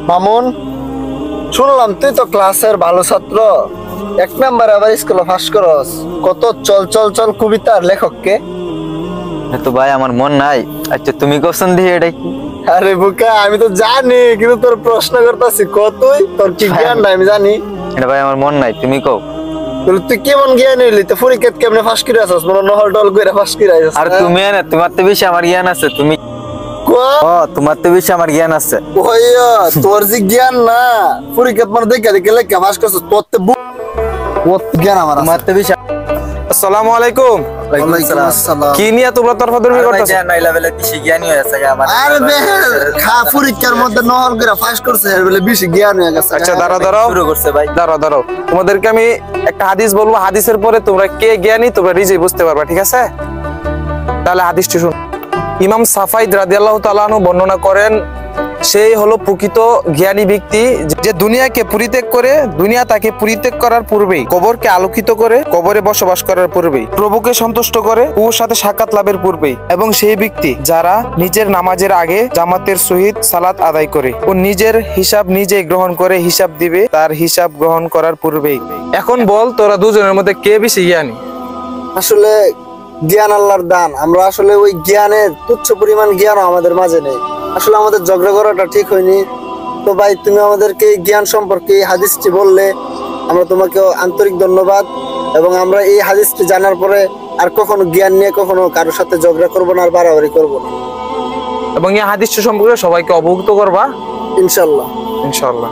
মামুন, শুনলাম তুই তো ক্লাসের ভালো ছাত্র, 1 নম্বরে আবার স্কুলে ফার্স্ট করস। কত চল চল চল কবিতার লেখক কে? তো ভাই আমার মন নাই। আচ্ছা তুমি কোশ্চেন দিয়ে এটা কি? আরে বুকা, আমি তো জানি, কিন্তু তোর প্রশ্ন করতেছি, কতই তোর কি জ্ঞান নাই আমি জানি। এটা ভাই আমার মন নাই, তুমি কও। তুই কেমন জ্ঞান হইলি? তো পরীক্ষাত কেমনে ফার্স্ট করে আসছ? মনে নহল টল করে ফার্স্ট করে আসছ। আর তুমি না, তোমার তো বেশি আমার জ্ঞান আছে। তুমি তোমার তো বেশি আমার জ্ঞান আছে। ওইয়া তোর যে জ্ঞান না, পরীক্ষাত মানে দেখে দেখে লেখা ফার্স্ট করছ, তোর তো জ্ঞান আমার তোমার আছে। তো বেশি। আসসালামু আলাইকুম। ওয়ালাইকুম আসসালাম। কি নিয়ে তোমরা তর্কতর্কি করতেছো? জ্ঞান নাই লেভেলে বেশি জ্ঞানী হয়ে আছে আমার। আরে বেহেল খা, পরীক্ষার মধ্যে নহল করে ফার্স্ট করছে, এর বলে বেশি জ্ঞান হয়ে গেছে। আচ্ছা দাঁড়াও শুরু করছে ভাই। দাঁড়াও তোমাদেরকে আমি একটা হাদিস বলবো, হাদিসের পরে তোমরা কে জ্ঞানী তোমরা নিজেই বুঝতে পারবা, ঠিক আছে? তাহলে হাদিসটি শুন। ইমাম সাফাইদ রাদিয়াল্লাহু তাআলা আনহু বর্ণনা করেন, সেই হলো প্রকৃত জ্ঞানী ব্যক্তি যে দুনিয়াকে পরিত্যাগ করে, দুনিয়া তাকে পরিত্যাগ করার পূর্বেই, কবরকে আলোকিত করে, কবরে বসবাস করার পূর্বেই, প্রভুকে সন্তুষ্ট করে, ওর সাথে সাক্ষাৎ লাভের পূর্বেই, এবং সেই ব্যক্তি যারা নিজের নামাজের আগে জামাতের সহিত সালাত আদায় করে ও নিজের হিসাব নিজেই গ্রহণ করে হিসাব দিবে তার হিসাব গ্রহণ করার পূর্বেই। এখন বল তোরা দুজনের মধ্যে কে বেশি জ্ঞানী? আসলে জ্ঞান আল্লাহর দান, আমরা আসলে ওই জ্ঞানের তুচ্ছ পরিমাণ জ্ঞানও আমাদের মাঝে নেই। আসলে আমাদের ঝগড়া করাটা ঠিক হয়নি। তো ভাই, তুমি আমাদেরকে এই জ্ঞান সম্পর্কে এই হাদিসটি বললে, আমরা তোমাকে আন্তরিক ধন্যবাদ। এবং আমরা এই হাদিসটি জানার পরে আর কখনো জ্ঞান নিয়ে কখনো কারোর সাথে ঝগড়া করবো না, আর বাড়াবাড়ি করবো না, এবং এই হাদিসটি সম্পর্কে সবাইকে অবগত করবা ইনশাল্লাহ। ইনশাআল্লাহ।